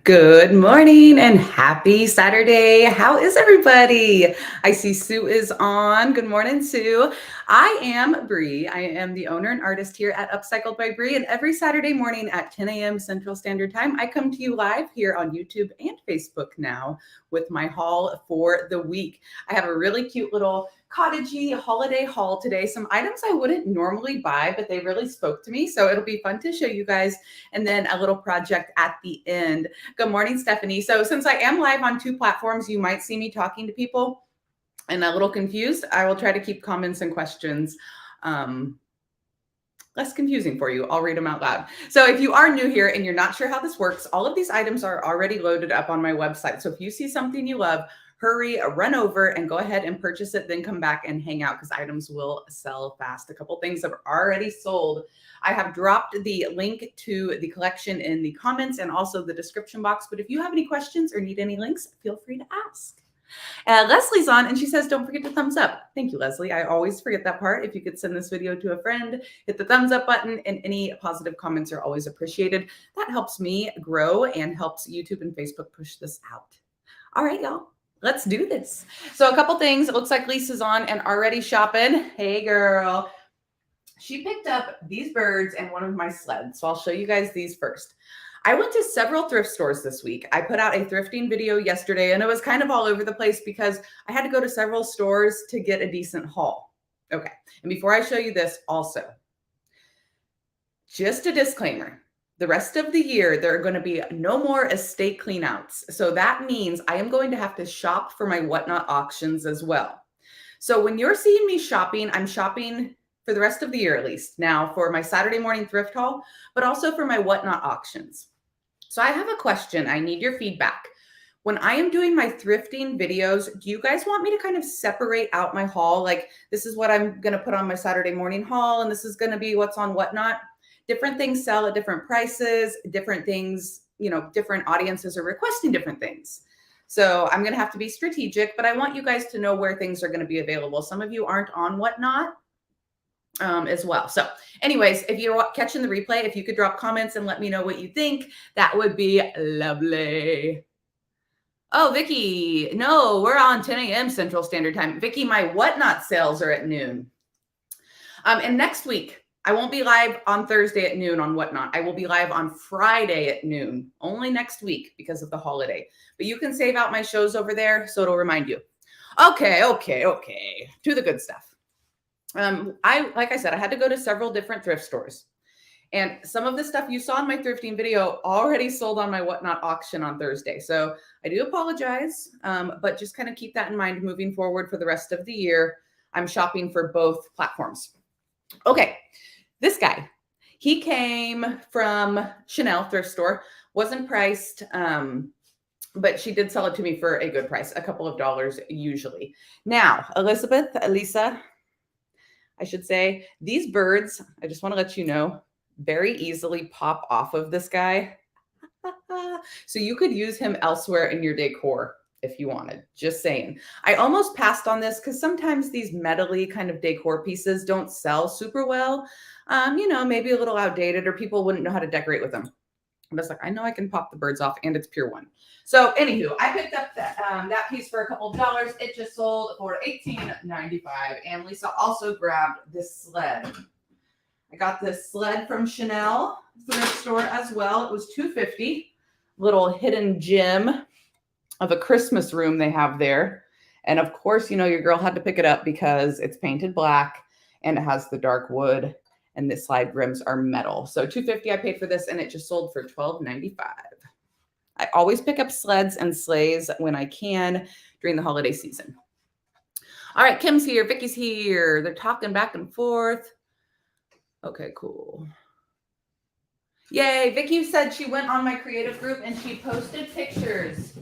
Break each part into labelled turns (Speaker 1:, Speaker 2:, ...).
Speaker 1: Good morning and happy Saturday. How is everybody? I see Sue is on. Good morning, Sue. I am Bree. I am the owner and artist here at Upcycled by Bree. And every Saturday morning at 10 a.m. Central Standard Time, I come to you live here on YouTube and Facebook now with my haul for the week. I have a really cute little cottagey holiday haul today. Some items I wouldn't normally buy, but they really spoke to me. So it'll be fun to show you guys. And then a little project at the end. Good morning, Stephanie. So since I am live on two platforms, you might see me talking to people and a little confused. I will try to keep comments and questions less confusing for you. I'll read them out loud. So if you are new here and you're not sure how this works, all of these items are already loaded up on my website. So if you see something you love, hurry, run over and go ahead and purchase it, then come back and hang out because items will sell fast. A couple things have already sold. I have dropped the link to the collection in the comments and also the description box. But if you have any questions or need any links, feel free to ask. Leslie's on and she says, don't forget to thumbs up. Thank you, Leslie. I always forget that part. If you could send this video to a friend, hit the thumbs up button, and any positive comments are always appreciated. That helps me grow and helps YouTube and Facebook push this out. All right, y'all. Let's do this. So a couple things. It looks like Lisa's on and already shopping. Hey, girl. She picked up these birds and one of my sleds. So I'll show you guys these first. I went to several thrift stores this week. I put out a thrifting video yesterday and it was kind of all over the place because I had to go to several stores to get a decent haul. Okay. And before I show you this also, just a disclaimer. The rest of the year, there are going to be no more estate cleanouts. So that means I am going to have to shop for my whatnot auctions as well. So when you're seeing me shopping, I'm shopping for the rest of the year at least now for my Saturday morning thrift haul, but also for my whatnot auctions. So I have a question. I need your feedback. When I am doing my thrifting videos, do you guys want me to kind of separate out my haul? Like this is what I'm going to put on my Saturday morning haul and this is going to be what's on whatnot. Different things sell at different prices, different things, different audiences are requesting different things. So I'm going to have to be strategic, but I want you guys to know where things are going to be available. Some of you aren't on whatnot as well. So anyways, if you're catching the replay, if you could drop comments and let me know what you think, that would be lovely. Oh, Vicky, no, we're on 10 a.m. Central Standard Time. Vicky, my whatnot sales are at noon. And next week, I won't be live on Thursday at noon on whatnot. I will be live on Friday at noon, only next week because of the holiday. But you can save out my shows over there, so it'll remind you. Okay. To the good stuff. Like I said, I had to go to several different thrift stores. And some of the stuff you saw in my thrifting video already sold on my whatnot auction on Thursday. So I do apologize, but just kind of keep that in mind moving forward for the rest of the year. I'm shopping for both platforms. Okay, this guy, he came from Chanel thrift store, wasn't priced, but she did sell it to me for a good price, a couple of dollars usually. Now, Lisa, I should say, these birds, I just want to let you know, very easily pop off of this guy. So you could use him elsewhere in your decor if you wanted, just saying. I almost passed on this because sometimes these metally kind of decor pieces don't sell super well. Maybe a little outdated or people wouldn't know how to decorate with them. I'm just like, I know I can pop the birds off and it's pure one. So anywho, I picked up that piece for a couple of dollars. It just sold for $18.95. And Lisa also grabbed this sled. I got this sled from Chanel thrift store as well. It was $2.50. Little hidden gem of a Christmas room they have there. And of course, your girl had to pick it up because it's painted black and it has the dark wood and the slide rims are metal. So $2.50 I paid for this and it just sold for $12.95. I always pick up sleds and sleighs when I can during the holiday season. All right, Kim's here, Vicky's here. They're talking back and forth. Okay, cool. Yay, Vicky said she went on my creative group and she posted pictures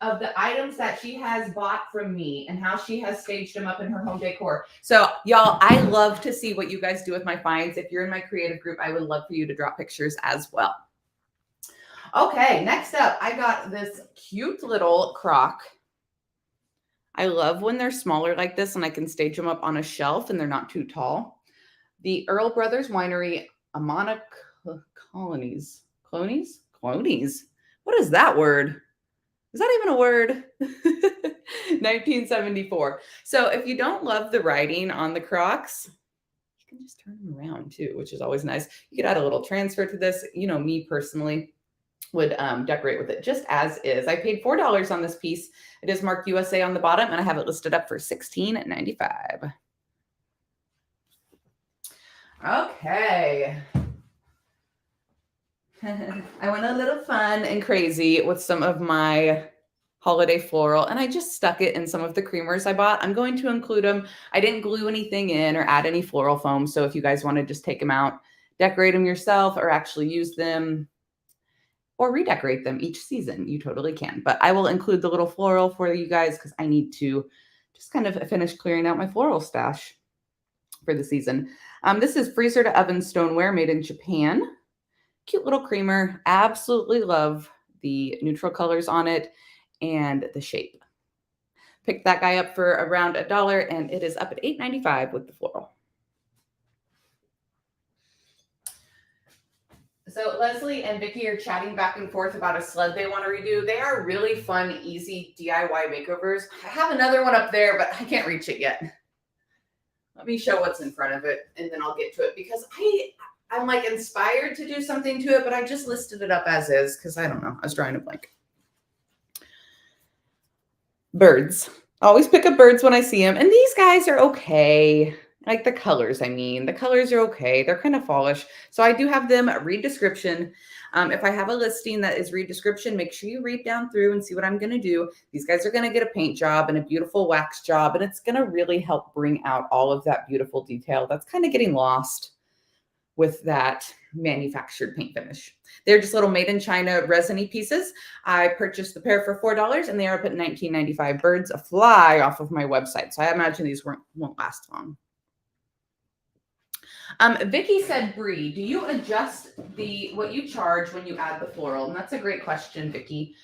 Speaker 1: of the items that she has bought from me and how she has staged them up in her home decor. So y'all, I love to see what you guys do with my finds. If you're in my creative group, I would love for you to drop pictures as well. Okay, next up, I got this cute little crock. I love when they're smaller like this and I can stage them up on a shelf and they're not too tall. The Earl Brothers Winery Amana Clonies What is that word? Is that even a word? 1974. So if you don't love the writing on the Crocs, you can just turn them around too, which is always nice. You could add a little transfer to this. You know, me personally would decorate with it just as is. I paid $4 on this piece. It is marked USA on the bottom, and I have it listed up for $16.95. Okay. I went a little fun and crazy with some of my holiday floral, and I just stuck it in some of the creamers I bought. I'm going to include them. I didn't glue anything in or add any floral foam. So if you guys want to just take them out, decorate them yourself, or actually use them or redecorate them each season, you totally can. But I will include the little floral for you guys because I need to just kind of finish clearing out my floral stash for the season. This is freezer to oven stoneware made in Japan. Cute little creamer. Absolutely love the neutral colors on it and the shape. Picked that guy up for around $1, and it is up at $8.95 with the floral. So Leslie and Vicky are chatting back and forth about a sled they want to redo. They are really fun, easy DIY makeovers. I have another one up there, but I can't reach it yet. Let me show what's in front of it, and then I'll get to it because I'm like inspired to do something to it, but I just listed it up as is because I don't know. I was drawing a blank. Birds. Always pick up birds when I see them. And these guys are okay. Like the colors, I mean. The colors are okay. They're kind of fallish. So I do have them read description. If I have a listing that is read description, make sure you read down through and see what I'm going to do. These guys are going to get a paint job and a beautiful wax job. And it's going to really help bring out all of that beautiful detail that's kind of getting lost with that manufactured paint finish. They're just little made in China resiny pieces. I purchased the pair for $4 and they are up at $19.95. Birds a fly off of my website. So I imagine these won't last long. Vicky said, Bree, do you adjust what you charge when you add the floral? And that's a great question, Vicky.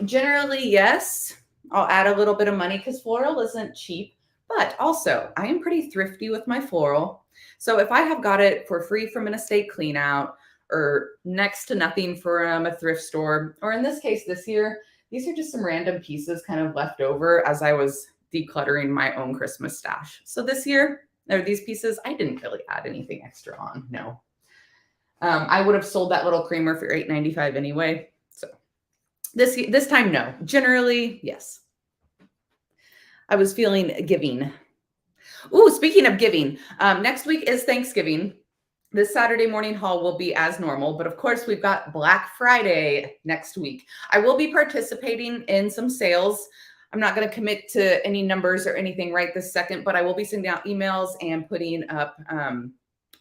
Speaker 1: Generally, yes. I'll add a little bit of money because floral isn't cheap, but also I am pretty thrifty with my floral. So if I have got it for free from an estate clean out or next to nothing from a thrift store, or in this case this year, these are just some random pieces kind of left over as I was decluttering my own Christmas stash. So this year, or these pieces, I didn't really add anything extra on, no. I would have sold that little creamer for $8.95 anyway. So this time, no. Generally, yes. I was feeling giving. Ooh, speaking of giving, next week is Thanksgiving. This Saturday morning haul will be as normal, but of course we've got Black Friday next week. I will be participating in some sales. I'm not going to commit to any numbers or anything right this second, but I will be sending out emails and putting up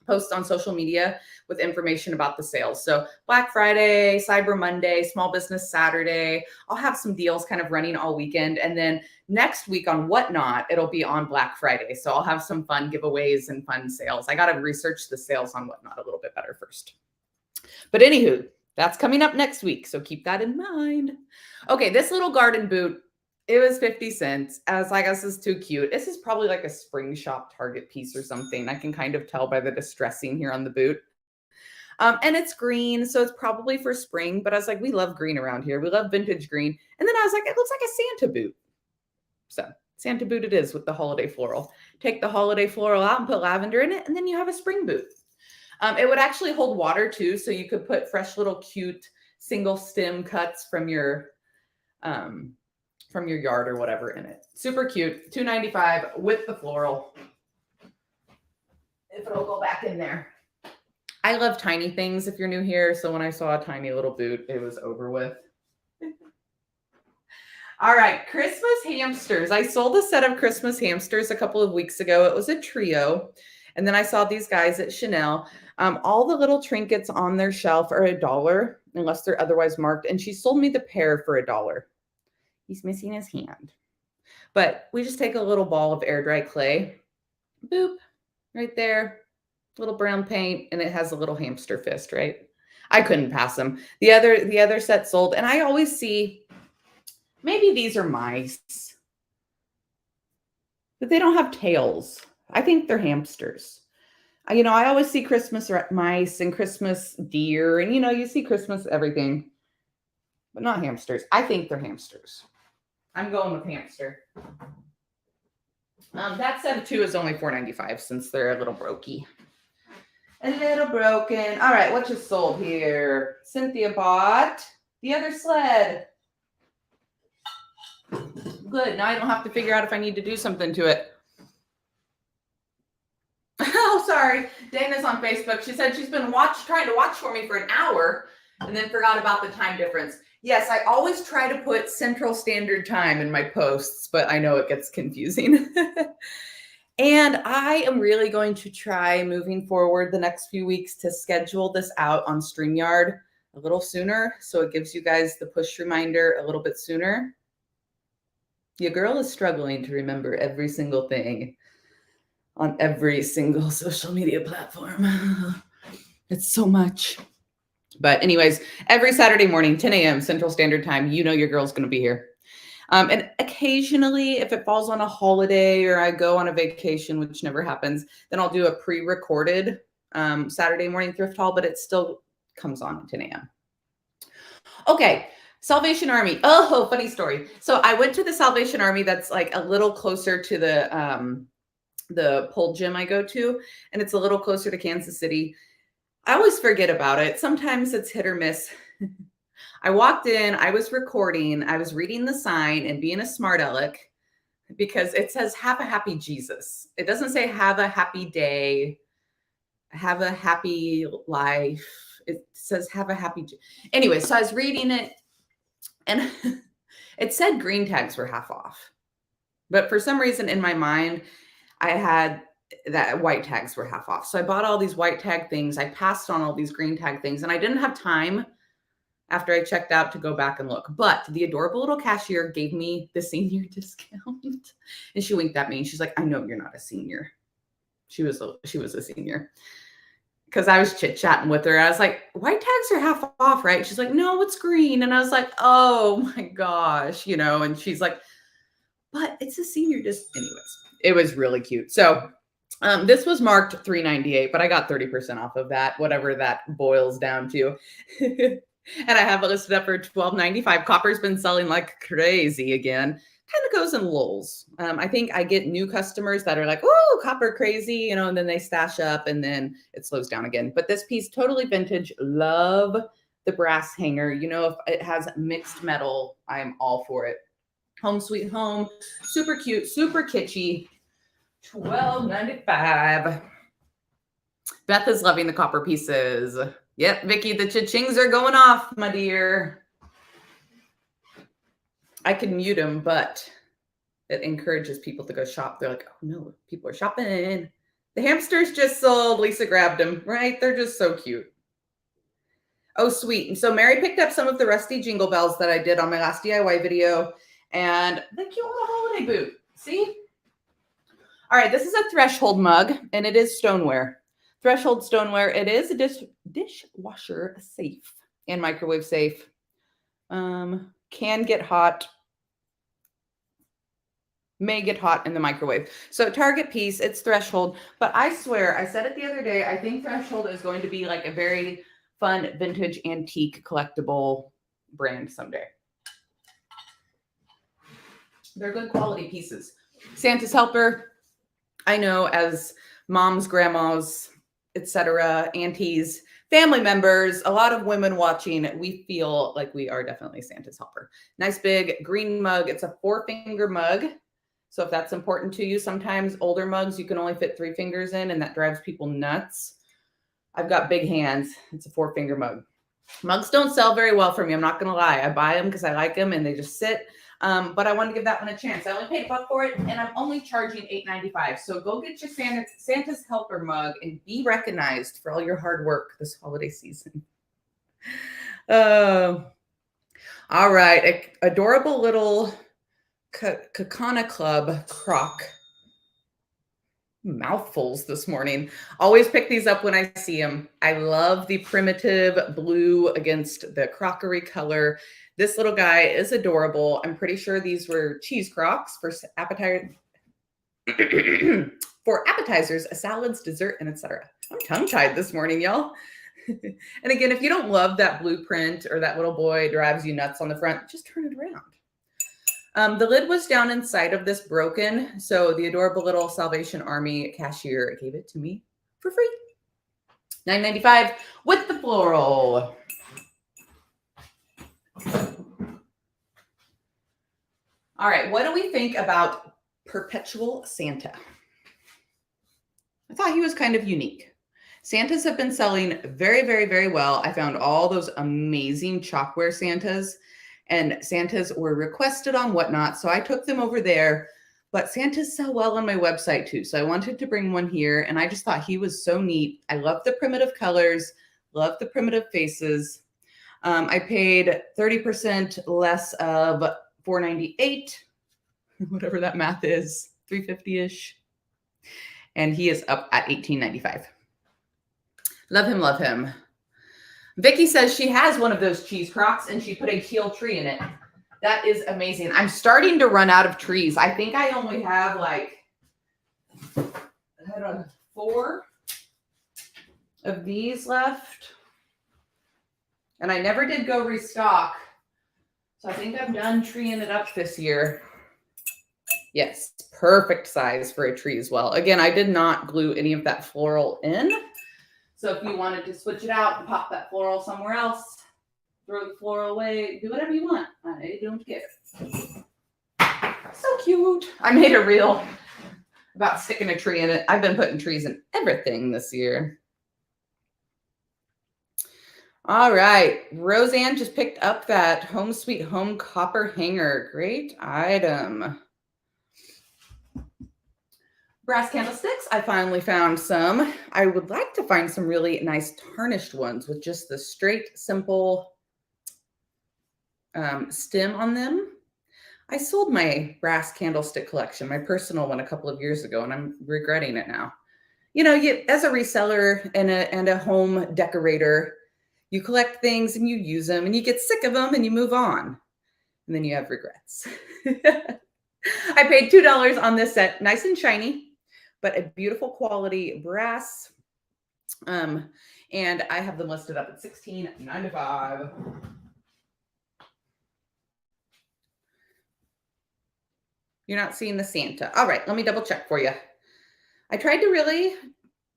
Speaker 1: posts on social media with information about the sales. So Black Friday, Cyber Monday, Small Business Saturday, I'll have some deals kind of running all weekend. And then next week on Whatnot, it'll be on Black Friday. So I'll have some fun giveaways and fun sales. I got to research the sales on Whatnot a little bit better first. But anywho, that's coming up next week. So keep that in mind. Okay, this little garden boot, it was 50 cents. I was like, this is too cute. This is probably like a spring shop Target piece or something. I can kind of tell by the distressing here on the boot. And it's green, so it's probably for spring. But I was like, we love green around here. We love vintage green. And then I was like, it looks like a Santa boot. So Santa boot it is with the holiday floral. Take the holiday floral out and put lavender in it, and then you have a spring boot. It would actually hold water too, so you could put fresh little cute single stem cuts from your yard or whatever in it. Super cute. $2.95 with the floral. If it'll go back in there. I love tiny things if you're new here. So when I saw a tiny little boot, it was over with. All right. Christmas hamsters. I sold a set of Christmas hamsters a couple of weeks ago. It was a trio. And then I saw these guys at Chanel. All the little trinkets on their shelf are $1 unless they're otherwise marked. And she sold me the pair for $1. He's missing his hand. But we just take a little ball of air dry clay. Boop. Right there. Little brown paint. And it has a little hamster fist, right? I couldn't pass them. The other set sold. And I always see, maybe these are mice. But they don't have tails. I think they're hamsters. I always see Christmas mice and Christmas deer. And, you see Christmas everything. but not hamsters. I think they're hamsters. I'm going with hamster. That set of 2 is only $4.95 since they're a little brokey. A little broken. All right, what just sold here? Cynthia bought the other sled. Good. Now I don't have to figure out if I need to do something to it. Oh, sorry. Dana's on Facebook. She said she's been trying to watch for me for an hour and then forgot about the time difference. Yes, I always try to put Central Standard Time in my posts, but I know it gets confusing. And I am really going to try moving forward the next few weeks to schedule this out on StreamYard a little sooner, so it gives you guys the push reminder a little bit sooner. Your girl is struggling to remember every single thing on every single social media platform. It's so much. But anyways, every Saturday morning, 10 a.m. Central Standard Time, you know your girl's going to be here. And occasionally, if it falls on a holiday or I go on a vacation, which never happens, then I'll do a pre-recorded Saturday morning thrift haul, but it still comes on at 10 a.m. Okay, Salvation Army. Oh, funny story. So I went to the Salvation Army that's like a little closer to the pole gym I go to, and it's a little closer to Kansas City. I always forget about it. Sometimes it's hit or miss. I walked in, I was recording, I was reading the sign and being a smart aleck because it says, have a happy Jesus. It doesn't say have a happy day, have a happy life. It says have a happy. Anyway, so I was reading it and it said green tags were half off. But for some reason in my mind, I had that white tags were half off. So I bought all these white tag things. I passed on all these green tag things and I didn't have time after I checked out to go back and look. But the adorable little cashier gave me the senior discount. And she winked at me and she's like, I know you're not a senior. She was a senior. Because I was chit-chatting with her. I was like, white tags are half off, right? She's like, no, it's green. And I was like, oh my gosh, and she's like, but it's a senior discount. Anyways, it was really cute. So this was marked $3.98, but I got 30% off of that, whatever that boils down to. And I have it listed up for $12.95. Copper's been selling like crazy again. Kind of goes in lulls. I think I get new customers that are like, oh, copper crazy, and then they stash up and then it slows down again. But this piece, totally vintage. Love the brass hanger. If it has mixed metal, I'm all for it. Home Sweet Home. Super cute, super kitschy. $12.95. Beth is loving the copper pieces. Yep, Vicky, the cha-chings are going off, my dear. I can mute them, but it encourages people to go shop. They're like, oh no, people are shopping. The hamsters just sold. Lisa grabbed them, right? They're just so cute. Oh, sweet. And so Mary picked up some of the rusty jingle bells that I did on my last DIY video. And the cute little holiday boot. See? All right, this is a Threshold mug, and it is stoneware. Threshold stoneware. It is a dishwasher safe and microwave safe. Can get hot. May get hot in the microwave. So Target piece, it's Threshold. But I swear, I said it the other day, I think Threshold is going to be like a very fun vintage antique collectible brand someday. They're good quality pieces. Santa's Helper, I know as moms, grandmas, etc., aunties, family members, a lot of women watching, we feel like we are definitely Santa's helper. Nice big green mug. It's a 4-finger mug. So if that's important to you, sometimes older mugs, you can only fit 3 fingers in and that drives people nuts. I've got big hands. It's a 4-finger mug. Mugs don't sell very well for me. I'm not going to lie. I buy them because I like them and they just sit. But I wanted to give that one a chance. I only paid $1 for it and I'm only charging $8.95. So go get your Santa's Helper mug and be recognized for all your hard work this holiday season. All right. Adorable little Kakana Club crock. Mouthfuls this morning. Always pick these up when I see them. I love the primitive blue against the crockery color. This little guy is adorable. I'm pretty sure these were cheese crocks for appetizers, salads, dessert, and etc. I'm tongue-tied this morning, y'all. And again, if you don't love that blueprint or that little boy drives you nuts on the front, just turn it around. The lid was down inside of this broken, so the adorable little Salvation Army cashier gave it to me for free. $9.95 with the floral. All right, what do we think about Perpetual Santa? I thought he was kind of unique. Santas have been selling very, very, very well. I found all those amazing chalkware Santas, and Santas were requested on Whatnot, so I took them over there. But Santas sell well on my website too, so I wanted to bring one here, and I just thought he was so neat. I love the primitive colors, love the primitive faces. I paid 30% less of $4.98, whatever that math is, $3.50-ish. And he is up at $18.95. Love him, love him. Vicky says she has one of those cheese crocs and she put a teal tree in it. That is amazing. I'm starting to run out of trees. I think I only have like, I don't know, 4 of these left. And I never did go restock. So I think I'm done treeing it up this year. Yes, perfect size for a tree as well. Again, I did not glue any of that floral in. So if you wanted to switch it out and pop that floral somewhere else, throw the floral away, do whatever you want. I don't care. So cute. I made a reel about sticking a tree in it. I've been putting trees in everything this year. All right. Roseanne just picked up that Home Sweet Home copper hanger. Great item. Brass candlesticks, I finally found some. I would like to find some really nice tarnished ones with just the straight, simple stem on them. I sold my brass candlestick collection, my personal one, a couple of years ago, and I'm regretting it now. You know, as a reseller and a home decorator, you collect things and you use them and you get sick of them and you move on. And then you have regrets. I paid $2 on this set, nice and shiny, but a beautiful quality brass. And I have them listed up at $16.95. You're not seeing the Santa. All right, let me double check for you. I tried to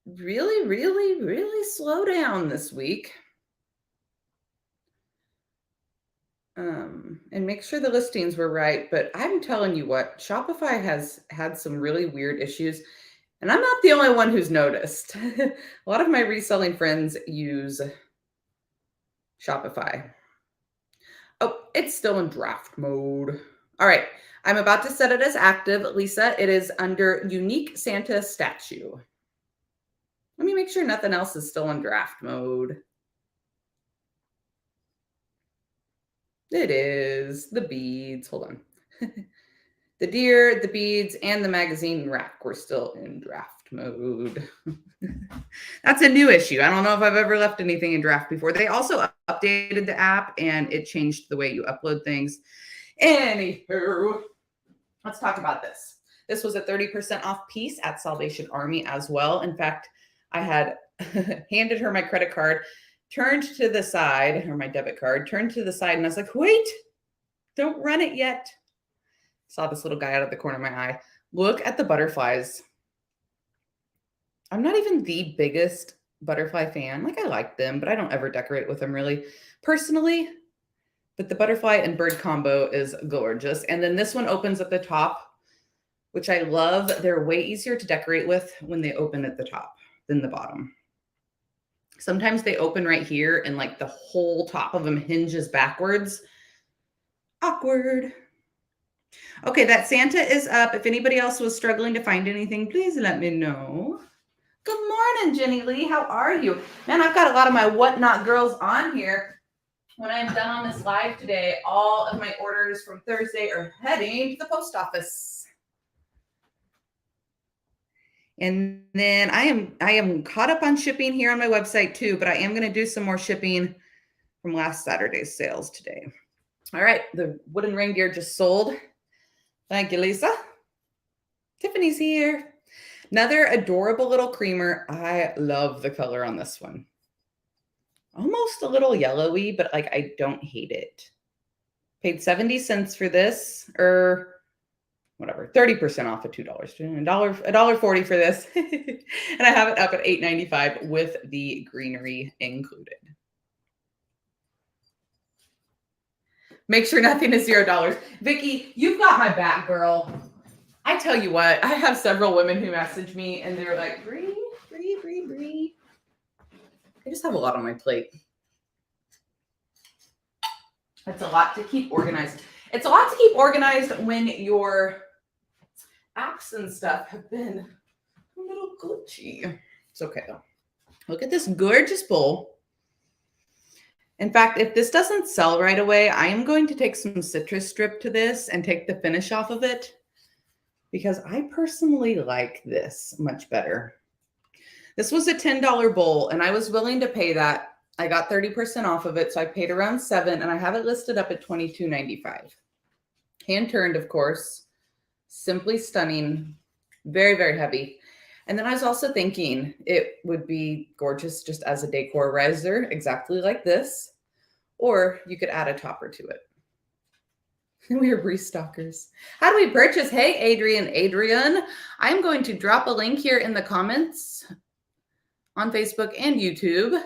Speaker 1: really slow down this week. And make sure the listings were right. But I'm telling you what, Shopify has had some really weird issues. And I'm not the only one who's noticed. A lot of my reselling friends use Shopify. Oh, it's still in draft mode. All right, I'm about to set it as active. Lisa, it is under Unique Santa Statue. Let me make sure nothing else is still in draft mode. It is. The beads. Hold on. The deer, the beads, and the magazine rack were still in draft mode. That's a new issue. I don't know if I've ever left anything in draft before. They also updated the app and it changed the way you upload things. Anywho, let's talk about this. This was a 30% off piece at Salvation Army as well. In fact, I had handed her my credit card, turned to the side, or my debit card, turned to the side, and I was like, wait, don't run it yet. Saw this little guy out of the corner of my eye. Look at the butterflies. I'm not even the biggest butterfly fan. Like, I like them, but I don't ever decorate with them really personally. But the butterfly and bird combo is gorgeous. And then this one opens at the top, which I love. They're way easier to decorate with when they open at the top than the bottom. Sometimes they open right here and like the whole top of them hinges backwards. Awkward. Okay, that Santa is up. If anybody else was struggling to find anything, please let me know. Good morning, Jenny Lee. How are you? Man, I've got a lot of my Whatnot girls on here. When I'm done on this live today, all of my orders from Thursday are heading to the post office. And then I am caught up on shipping here on my website too, but I am going to do some more shipping from last Saturday's sales today. All right, the wooden reindeer just sold. Thank you, Lisa. Tiffany's here. Another adorable little creamer. I love the color on this one. almost a little yellowy, but like I don't hate it. Paid 70 cents for this, or whatever, 30% off at $2. $1.40 for this. And I have it up at $8.95 with the greenery included. Make sure nothing is $0. Vicky, you've got my back, girl. I tell you what, I have several women who message me and they're like, Bree. I just have a lot on my plate. It's a lot to keep organized. It's a lot to keep organized when your apps and stuff have been a little glitchy. It's okay though. Look at this gorgeous bowl. In fact, if this doesn't sell right away, I am going to take some citrus strip to this and take the finish off of it because I personally like this much better. This was a $10 bowl and I was willing to pay that. I got 30% off of it, so I paid around $7 and I have it listed up at $22.95. Hand turned, of course. Simply stunning. Very, very heavy. And then I was also thinking it would be gorgeous just as a decor riser, exactly like this. Or you could add a topper to it. We are stalkers. How do we purchase? Hey, Adrian. I'm going to drop a link here in the comments on Facebook and YouTube.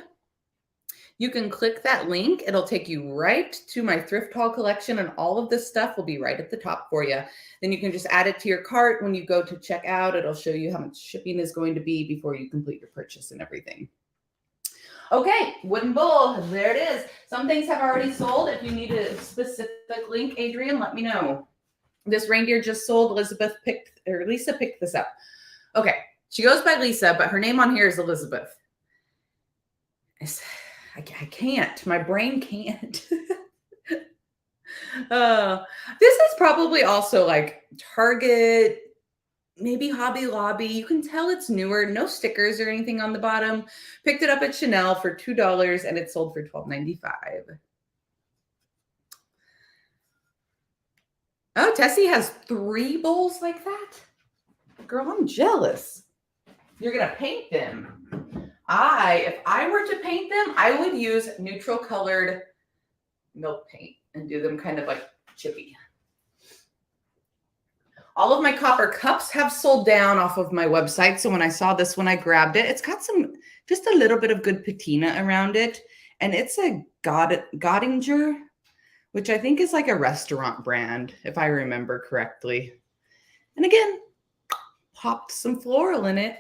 Speaker 1: You can click that link. It'll take you right to my thrift haul collection, and all of this stuff will be right at the top for you. Then you can just add it to your cart. When you go to check out, it'll show you how much shipping is going to be before you complete your purchase and everything. Okay, wooden bowl, there it is. Some things have already sold. If you need a specific link, Adrian, let me know. This reindeer just sold. Lisa picked this up. Okay, she goes by Lisa, but her name on here is Elizabeth. I can't. My brain can't. This is probably also like Target, maybe Hobby Lobby. You can tell it's newer. No stickers or anything on the bottom. Picked it up at Chanel for $2 and it sold for $12.95. Oh, Tessie has 3 bowls like that? Girl, I'm jealous. You're going to paint them. If I were to paint them, I would use neutral colored milk paint and do them kind of like chippy. All of my copper cups have sold down off of my website. So when I saw this one, I grabbed it. It's got just a little bit of good patina around it. And it's a Gottinger, which I think is like a restaurant brand, if I remember correctly. And again, popped some floral in it.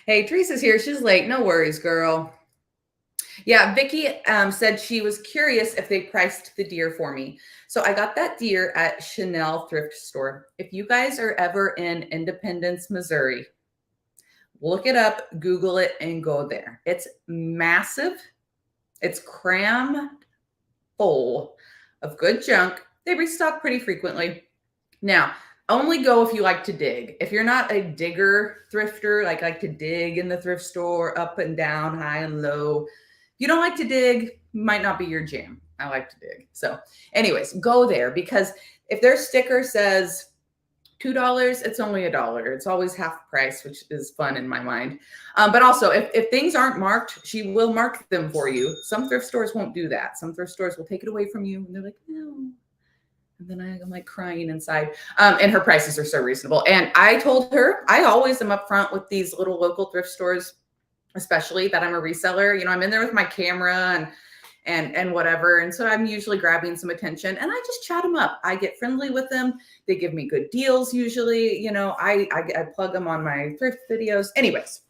Speaker 1: Hey, Teresa's here. She's late. No worries, girl. Yeah, Vicky said she was curious if they priced the deer for me. So I got that deer at Chanel Thrift Store. If you guys are ever in Independence, Missouri, look it up, Google it, and go there. It's massive. It's cram full of good junk. They restock pretty frequently. Now, only go if you like to dig. If you're not a digger thrifter, like to dig in the thrift store, up and down, high and low, if you don't like to dig, might not be your jam. I like to dig. So anyways, go there because if their sticker says $2, it's only $1. It's always half price, which is fun in my mind. But also, if things aren't marked, she will mark them for you. Some thrift stores won't do that. Some thrift stores will take it away from you. And they're like, no. And then I'm like crying inside. And her prices are so reasonable. And I told her, I always am upfront with these little local thrift stores, especially that I'm a reseller. You know, I'm in there with my camera and whatever. And so I'm usually grabbing some attention and I just chat them up. I get friendly with them. They give me good deals usually. You know, I plug them on my thrift videos. Anyways,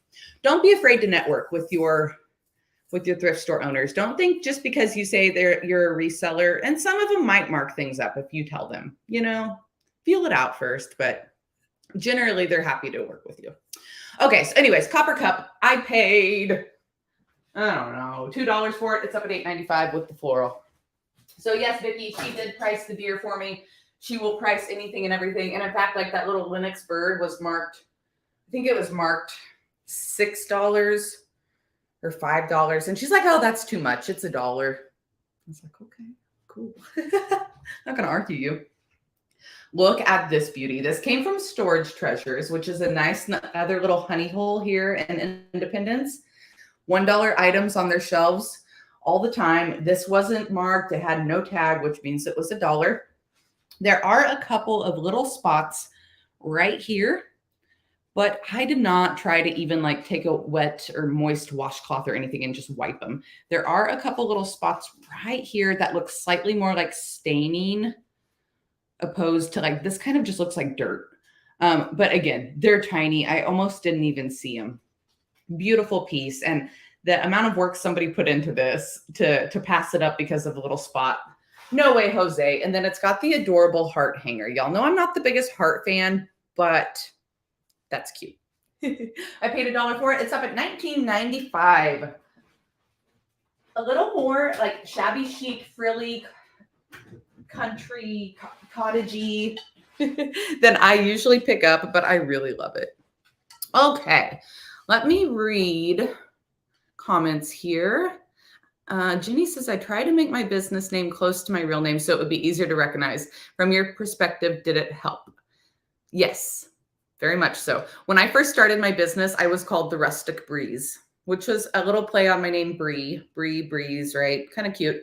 Speaker 1: don't be afraid to network with your thrift store owners. Don't think just because you say you're a reseller, and some of them might mark things up if you tell them, you know, feel it out first, but generally they're happy to work with you. Okay. So anyways, copper cup, I paid, I don't know, $2 for it. It's up at $8.95 with the floral. So yes, Vicky, she did price the deer for me. She will price anything and everything. And in fact, like that little Linux bird was marked, I think it was marked $6 or $5. And she's like, oh, that's too much. It's $1. I was like, okay, cool. Not going to argue you. Look at this beauty. This came from Storage Treasures, which is a nice other little honey hole here in Independence. $1 items on their shelves. all the time. This wasn't marked. It had no tag, which means it was $1. There are a couple of little spots right here, but I did not try to even like take a wet or moist washcloth or anything and just wipe them. There are a couple little spots right here that look slightly more like staining opposed to like this kind of just looks like dirt. But again, they're tiny. I almost didn't even see them. Beautiful piece. And the amount of work somebody put into this to pass it up because of a little spot. No way, Jose. And then it's got the adorable heart hanger. Y'all know I'm not the biggest heart fan, but that's cute. I paid $1 for it. It's up at $19.95. A little more like shabby chic, frilly, country, cottagey than I usually pick up, but I really love it. Okay, let me read comments here. Jenny says, I try to make my business name close to my real name so it would be easier to recognize. From your perspective, did it help? Yes, very much so. When I first started my business, I was called the Rustic Breeze, which was a little play on my name, Breeze, right? Kind of cute.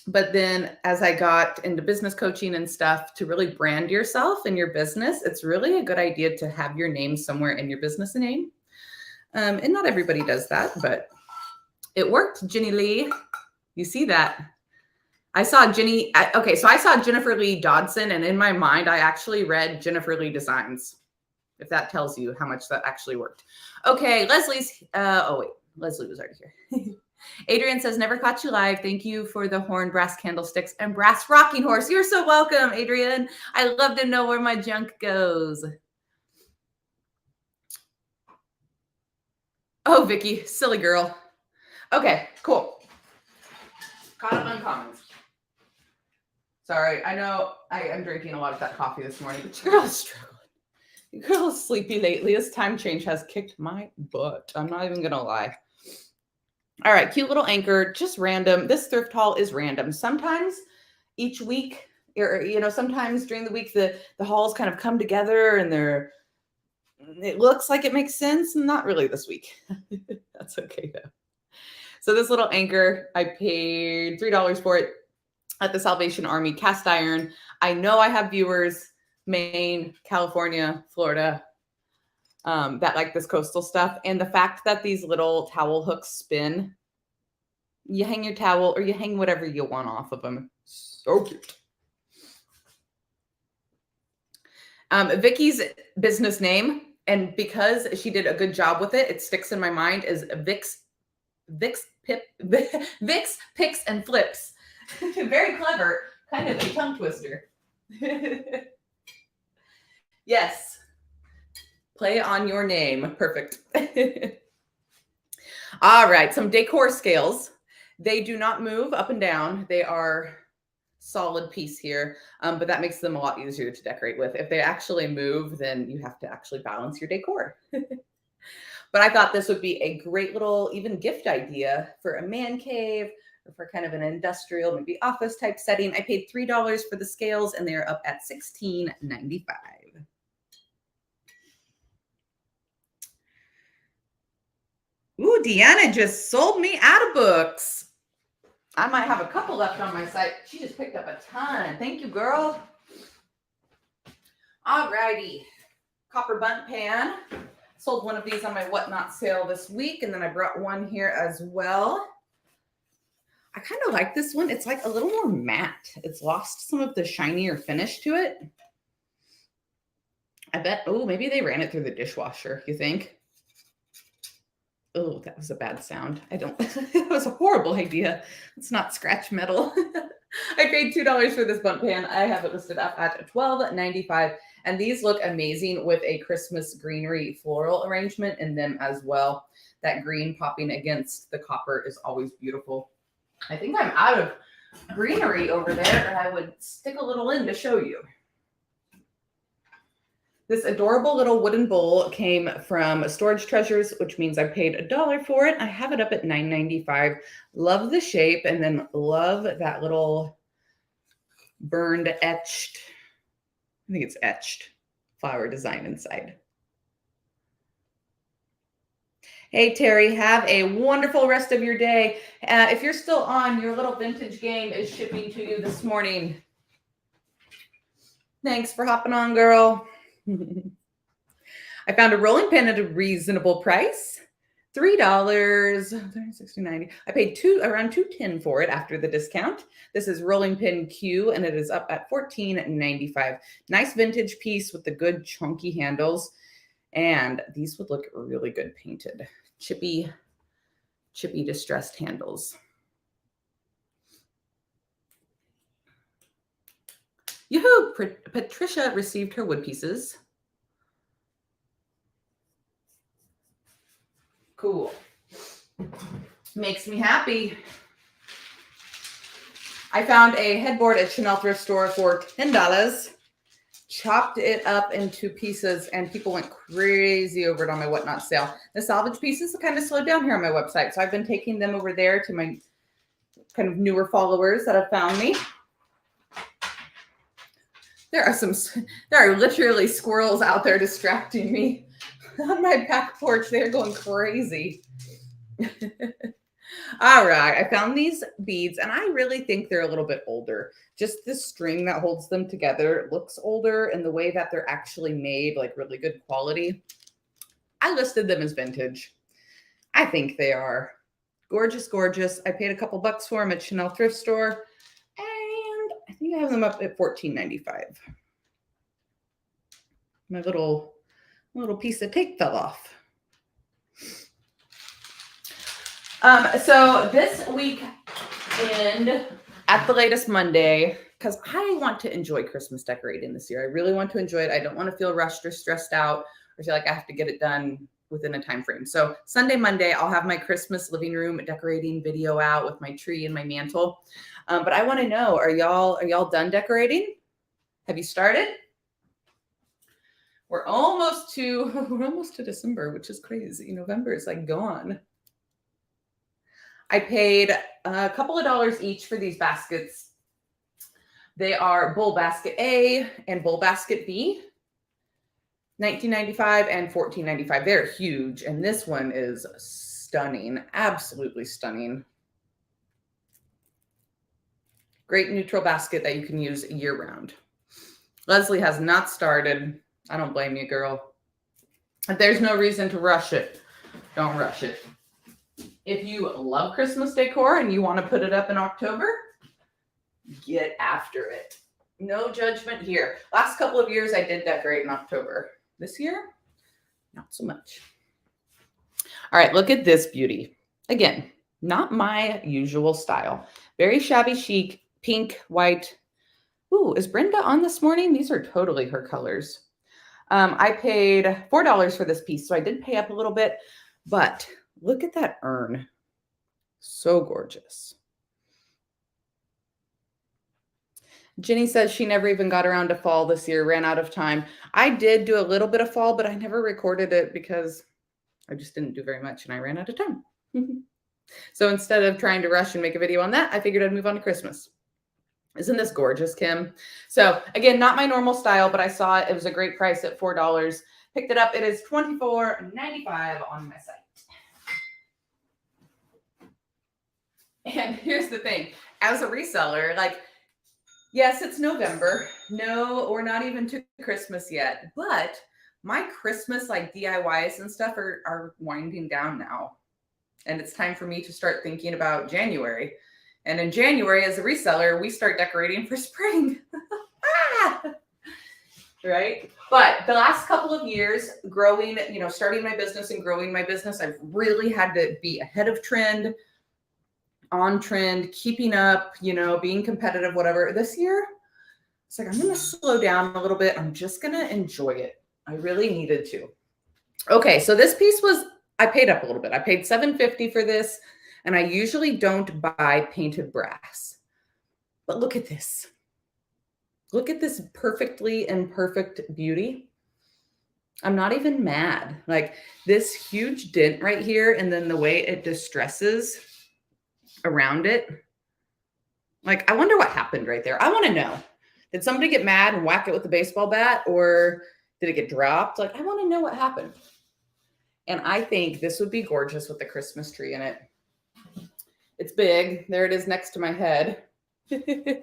Speaker 1: But then as I got into business coaching and stuff, to really brand yourself and your business, it's really a good idea to have your name somewhere in your business name. And not everybody does that, but it worked, Jenny Lee. You see that? I saw Jenny. Okay, so I saw Jennifer Lee Dodson, and in my mind, I actually read Jennifer Lee Designs, if that tells you how much that actually worked. Okay, Leslie's, oh wait, Leslie was already here. Adrian says, never caught you live. Thank you for the horn, brass candlesticks, and brass rocking horse. You're so welcome, Adrian. I love to know where my junk goes. Oh, Vicky, silly girl. Okay, cool. Caught up on comments. Sorry, I know I am drinking a lot of that coffee this morning, but your girl is struggling. Your girl is sleepy lately. This time change has kicked my butt. I'm not even going to lie. All right, cute little anchor, just random. This thrift haul is random. Sometimes each week, or sometimes during the week, the hauls kind of come together and it looks like it makes sense. Not really this week. That's okay though. So this little anchor, I paid $3 for it at the Salvation Army cast iron. I know I have viewers, Maine, California, Florida, that like this coastal stuff. And the fact that these little towel hooks spin, you hang your towel or you hang whatever you want off of them. So cute. Vicky's business name, and because she did a good job with it, it sticks in my mind, is Vicks Picks and Flips. Very clever, kind of a tongue twister. Yes. Play on your name. Perfect. All right, some decor scales. They do not move up and down. They are solid piece here, but that makes them a lot easier to decorate with. If they actually move, then you have to actually balance your decor. But I thought this would be a great little even gift idea for a man cave or for kind of an industrial, maybe office type setting. I paid $3 for the scales and they're up at $16.95. Ooh, Deanna just sold me out of books. I might have a couple left on my site. She just picked up a ton. Thank you, girl. All righty. Copper bundt pan. Sold one of these on my whatnot sale this week, and then I brought one here as well. I kind of like this one. It's like a little more matte. It's lost some of the shinier finish to it. I bet, oh, maybe they ran it through the dishwasher, you think? Oh, that was a bad sound. It was a horrible idea. It's not scratch metal. I paid $2 for this bundt pan. I have it listed up at $12.95. And these look amazing with a Christmas greenery floral arrangement in them as well. That green popping against the copper is always beautiful. I think I'm out of greenery over there, and I would stick a little in to show you. This adorable little wooden bowl came from Storage Treasures, which means I paid $1 for it. I have it up at $9.95. Love the shape, and then love that little burned etched, I think it's etched flower design inside. Hey, Terry, have a wonderful rest of your day. If you're still on, your little vintage game is shipping to you this morning. Thanks for hopping on, girl. I found a rolling pin at a reasonable price. $3, $60.90. I paid around $2.10 for it after the discount. This is rolling pin Q, and it is up at $14.95. Nice vintage piece with the good chunky handles, and these would look really good painted. Chippy distressed handles. Yoo-hoo! Patricia received her wood pieces. Cool. Makes me happy. I found a headboard at Chanel Thrift Store for $10. Chopped it up into pieces, and people went crazy over it on my whatnot sale. The salvage pieces kind of slowed down here on my website, so I've been taking them over there to my kind of newer followers that have found me. There are literally squirrels out there distracting me on my back porch. They're going crazy. All right, I found these beads, and I really think they're a little bit older. Just the string that holds them together looks older, and the way that they're actually made, like really good quality. I listed them as vintage. I think they are gorgeous, gorgeous. I paid a couple bucks for them at Chanel Thrift Store, and I think I have them up at $14.95. My little piece of tape fell off. So this weekend at the latest Monday, because I want to enjoy Christmas decorating this year. I really want to enjoy it. I don't want to feel rushed or stressed out or feel like I have to get it done within a time frame. So Sunday, Monday, I'll have my Christmas living room decorating video out with my tree and my mantle. But I want to know, are y'all done decorating? Have you started? We're almost to December, which is crazy. November is like gone. I paid a couple of dollars each for these baskets. They are Bull Basket A and Bull Basket B, $19.95 and $14.95. They're huge, and this one is stunning, absolutely stunning. Great neutral basket that you can use year-round. Leslie has not started. I don't blame you, girl. If there's no reason to rush it, don't rush it. If you love Christmas decor and you want to put it up in October, get after it. No judgment here. Last couple of years, I did decorate in October. This year, not so much. All right, look at this beauty. Again, not my usual style. Very shabby chic, pink, white. Ooh, is Brenda on this morning? These are totally her colors. I paid $4 for this piece, so I did pay up a little bit, but look at that urn. So gorgeous. Jenny says she never even got around to fall this year, ran out of time. I did do a little bit of fall, but I never recorded it because I just didn't do very much and I ran out of time. So instead of trying to rush and make a video on that, I figured I'd move on to Christmas. Isn't this gorgeous, Kim? So again, not my normal style, but I saw it. It was a great price at $4. Picked it up. It is $24.95 on my site. And here's the thing. As a reseller, like, yes, it's November. No, we're not even to Christmas yet. But my Christmas like DIYs and stuff are winding down now. And it's time for me to start thinking about January. And in January, as a reseller, we start decorating for spring. Right? But the last couple of years, growing, starting my business and growing my business, I've really had to be ahead of trend, on trend, keeping up, being competitive, whatever. This year, it's like, I'm going to slow down a little bit. I'm just going to enjoy it. I really needed to. Okay, so this piece I paid up a little bit. I paid $7.50 for this, and I usually don't buy painted brass. But look at this. Look at this perfectly imperfect beauty. I'm not even mad. Like this huge dent right here, and then the way it distresses around it. Like, I wonder what happened right there. I want to know. Did somebody get mad and whack it with a baseball bat, or did it get dropped? Like, I want to know what happened. And I think this would be gorgeous with the Christmas tree in it. It's big. There it is next to my head. Woohoo!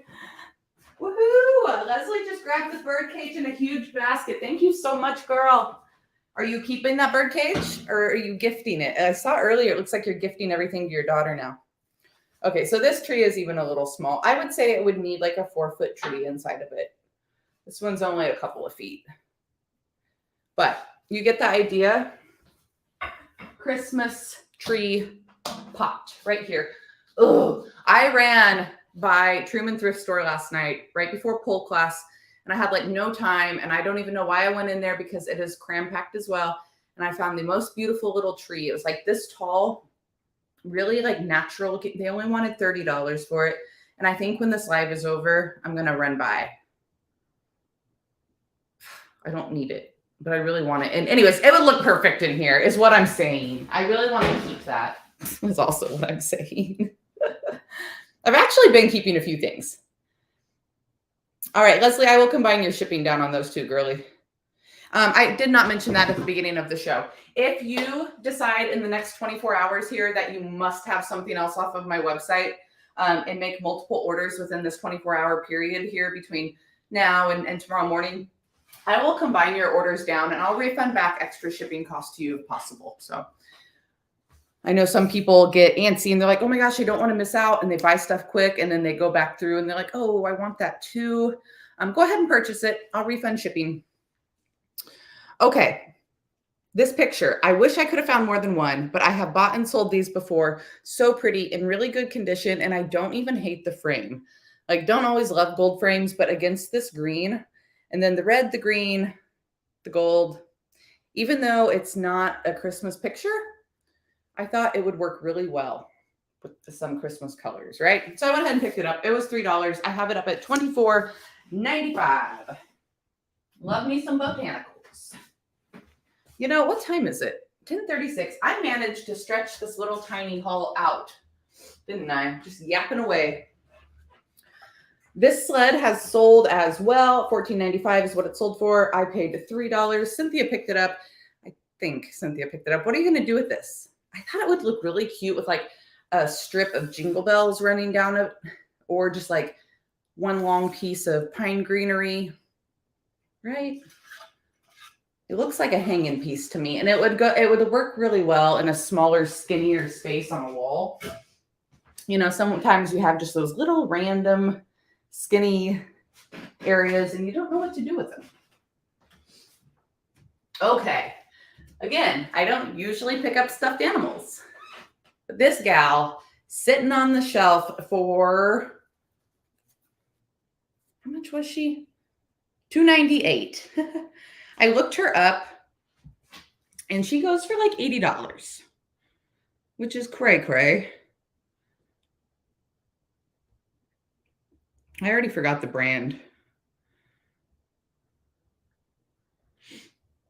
Speaker 1: Leslie just grabbed this bird cage in a huge basket. Thank you so much, girl. Are you keeping that bird cage or are you gifting it? I saw earlier, it looks like you're gifting everything to your daughter now. Okay, so this tree is even a little small. I would say it would need like a 4-foot tree inside of it. This one's only a couple of feet. But you get the idea. Christmas tree pot right here. Oh, I ran by Truman Thrift Store last night right before pole class, and I had like no time, and I don't even know why I went in there because it is cram-packed as well. And I found the most beautiful little tree. It was like this tall, really like natural. They only wanted $30 for it. And I think when this live is over, I'm going to run by. I don't need it, but I really want it. And anyways, it would look perfect in here is what I'm saying. I really want to keep that. Is also what I'm saying. I've actually been keeping a few things. All right, Leslie, I will combine your shipping down on those two, girly. I did not mention that at the beginning of the show. If you decide in the next 24 hours here that you must have something else off of my website and make multiple orders within this 24-hour period here between now and tomorrow morning, I will combine your orders down and I'll refund back extra shipping costs to you if possible. So I know some people get antsy and they're like, oh my gosh, I don't want to miss out. And they buy stuff quick and then they go back through and they're like, oh, I want that too. Go ahead and purchase it. I'll refund shipping. Okay. This picture, I wish I could have found more than one, but I have bought and sold these before. So pretty, in really good condition. And I don't even hate the frame. Like, don't always love gold frames, but against this green and then the red, the green, the gold, even though it's not a Christmas picture, I thought it would work really well with some Christmas colors, right? So I went ahead and picked it up. It was $3. I have it up at $24.95. Love me some botanicals. You know, what time is it? 10:36. I managed to stretch this little tiny haul out, didn't I? Just yapping away. This sled has sold as well. $14.95 is what it sold for. I paid $3. Cynthia picked it up. I think Cynthia picked it up. What are you going to do with this? I thought it would look really cute with like a strip of jingle bells running down it, or just like one long piece of pine greenery, right? It looks like a hanging piece to me, and it would work really well in a smaller, skinnier space on a wall. You know, sometimes you have just those little random skinny areas and you don't know what to do with them. Okay. Again, I don't usually pick up stuffed animals, but this gal sitting on the shelf for, how much was she? $2.98. I looked her up and she goes for like $80, which is cray. I already forgot the brand.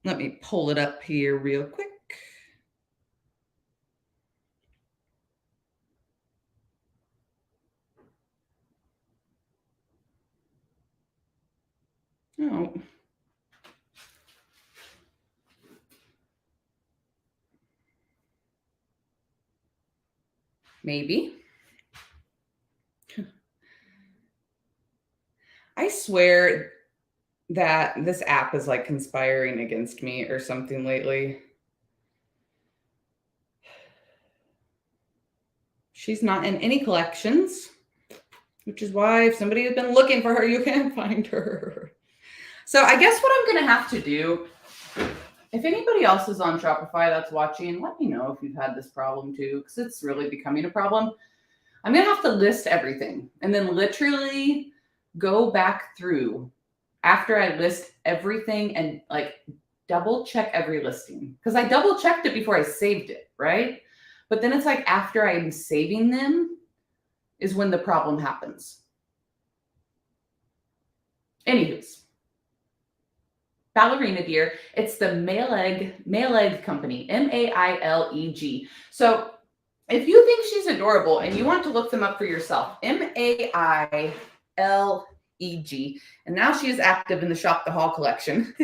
Speaker 1: Let me pull it up here real quick. Oh. Maybe. I swear that this app is like conspiring against me or something lately. She's not in any collections, which is why if somebody has been looking for her, you can't find her. So I guess what I'm going to have to do, if anybody else is on Shopify that's watching, let me know if you've had this problem too, because it's really becoming a problem. I'm going to have to list everything and then literally go back through after I list everything and like double check every listing, because I double checked it before I saved it, right? But then it's like after I'm saving them is when the problem happens. Anywho's, ballerina deer. It's the Maileg company, MAILEG. So if you think she's adorable and you want to look them up for yourself, MAILEG. And now she is active in the Shop the Hall collection.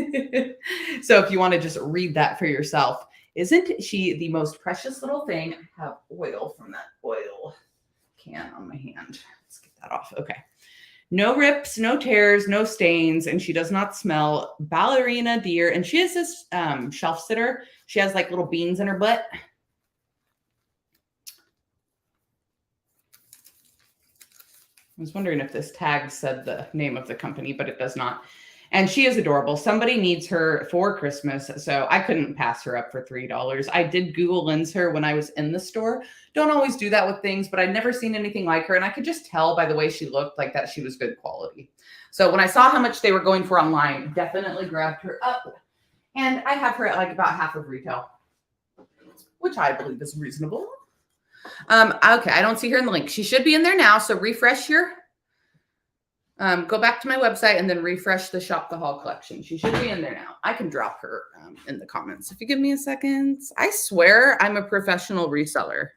Speaker 1: So if you want to just read that for yourself, Isn't she the most precious little thing? I have oil from that oil can on my hand. Let's get that off. Okay. No rips, no tears, no stains, and she does not smell. Ballerina deer. And she is this shelf sitter. She has like little beans in her butt. I was wondering if this tag said the name of the company, but it does not. And she is adorable. Somebody needs her for Christmas, so I couldn't pass her up for $3. I did Google Lens her when I was in the store. Don't always do that with things, but I'd never seen anything like her, and I could just tell by the way she looked like that she was good quality. So when I saw how much they were going for online, definitely grabbed her up. And I have her at like about half of retail, which I believe is reasonable. Okay, I don't see her in the link. She should be in there now, so refresh your... go back to my website and then refresh the Shop the Haul collection. She should be in there now. I can drop her in the comments if you give me a second. I swear I'm a professional reseller.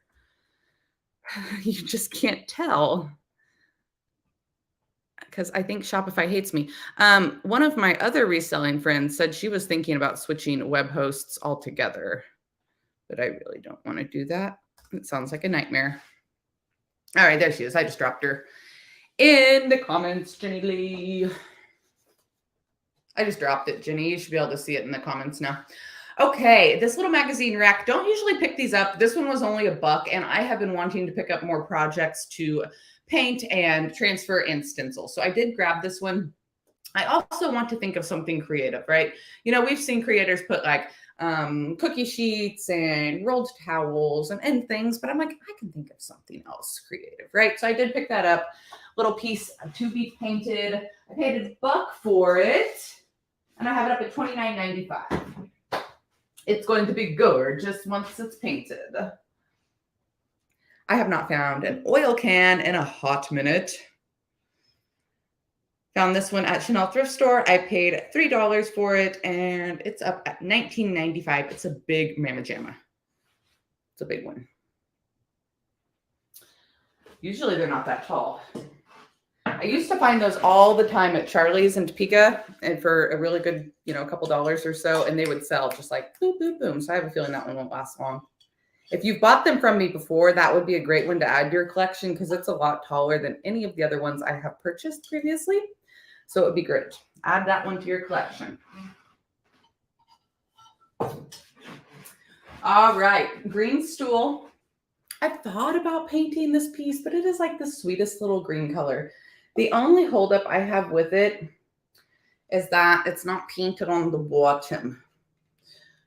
Speaker 1: You just can't tell because I think Shopify hates me. One of my other reselling friends said she was thinking about switching web hosts altogether, but I really don't want to do that. It sounds like a nightmare. All right, there she is. I just dropped her in the comments, Jenny Lee. I just dropped it, Jenny. You should be able to see it in the comments now. Okay, this little magazine rack. Don't usually pick these up. This one was only $1, and I have been wanting to pick up more projects to paint and transfer and stencil. So I did grab this one. I also want to think of something creative, right? You know, we've seen creators put like cookie sheets and rolled towels and things, but I'm like, I can think of something else creative, right? So I did pick that up. Little piece to be painted. I paid $1 for it, and I have it up at $29.95. It's going to be gorgeous once it's painted. I have not found an oil can in a hot minute. Found this one at Chanel Thrift Store. I paid $3 for it, and it's up at $19.95. It's a big Mama Jamma. It's a big one. Usually they're not that tall. I used to find those all the time at Charlie's and Topeka, and for a really good, you know, a couple dollars or so, and they would sell just like boom, boom, boom. So I have a feeling that one won't last long. If you've bought them from me before, that would be a great one to add to your collection because it's a lot taller than any of the other ones I have purchased previously. So it would be great. Add that one to your collection. All right, green stool. I've thought about painting this piece, but it is like the sweetest little green color. The only holdup I have with it is that it's not painted on the bottom.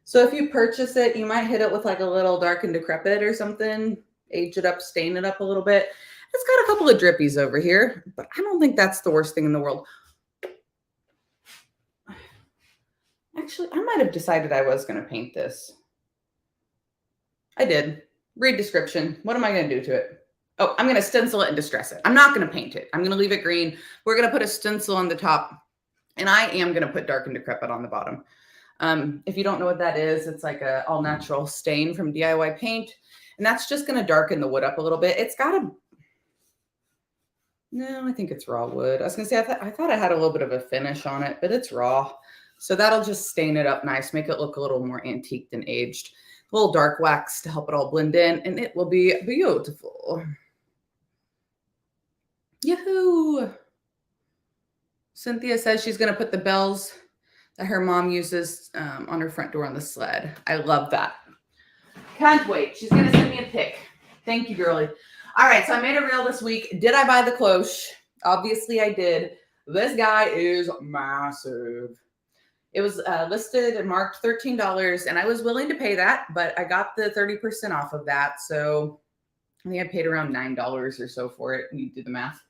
Speaker 1: So if you purchase it, you might hit it with like a little dark and decrepit or something, age it up, stain it up a little bit. It's got a couple of drippies over here, but I don't think that's the worst thing in the world. Actually, I might have decided I was going to paint this. I did. Read description. What am I going to do to it? Oh, I'm going to stencil it and distress it. I'm not going to paint it. I'm going to leave it green. We're going to put a stencil on the top, and I am going to put dark and decrepit on the bottom. If you don't know what that is, it's like a all natural stain from DIY paint, and that's just going to darken the wood up a little bit. It's got a, no, I think it's raw wood. I was going to say, I thought I had a little bit of a finish on it, but it's raw. So that'll just stain it up nice, make it look a little more antique than aged. A little dark wax to help it all blend in, and it will be beautiful. Yahoo! Cynthia says she's going to put the bells that her mom uses on her front door on the sled. I love that. Can't wait. She's going to send me a pic. Thank you, girlie. All right, so I made a reel this week. Did I buy the cloche? Obviously, I did. This guy is massive. It was listed and marked $13, and I was willing to pay that, but I got the 30% off of that. So I think I paid around $9 or so for it. You do the math.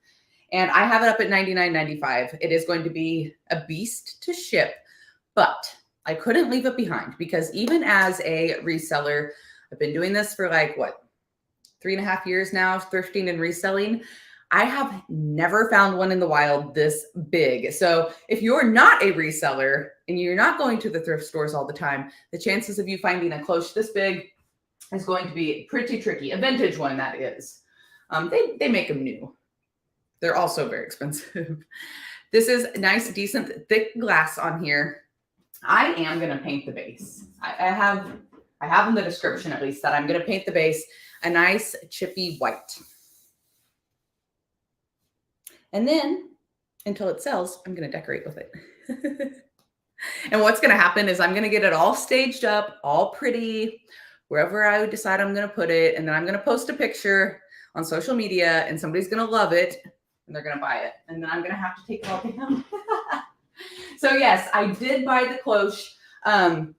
Speaker 1: And I have it up at $99.95. It is going to be a beast to ship, but I couldn't leave it behind because even as a reseller, I've been doing this for like, what, 3.5 years now, thrifting and reselling. I have never found one in the wild this big. So if you're not a reseller and you're not going to the thrift stores all the time, the chances of you finding a cloche this big is going to be pretty tricky. A vintage one, that is. They make them new. They're also very expensive. This is nice, decent, thick glass on here. I am going to paint the base. I have I have in the description at least that I'm going to paint the base a nice chippy white. And then until it sells, I'm going to decorate with it. And what's going to happen is I'm going to get it all staged up, all pretty, wherever I decide I'm going to put it. And then I'm going to post a picture on social media and somebody's going to love it and they're going to buy it. And then I'm going to have to take it all down. So yes, I did buy the cloche. And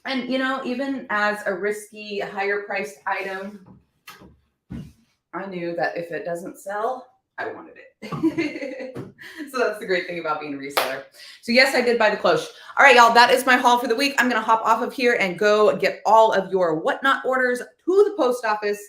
Speaker 1: you know, even as a risky, higher priced item, I knew that if it doesn't sell, I wanted it. So that's the great thing about being a reseller. So yes, I did buy the cloche. All right, y'all, that is my haul for the week. I'm going to hop off of here and go get all of your whatnot orders to the post office.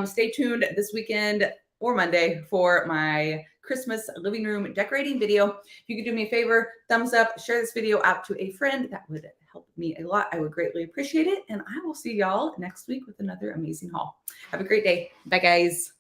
Speaker 1: Stay tuned this weekend or Monday for my Christmas living room decorating video. If you could do me a favor, thumbs up, share this video out to a friend. That would help me a lot. I would greatly appreciate it. And I will see y'all next week with another amazing haul. Have a great day. Bye, guys.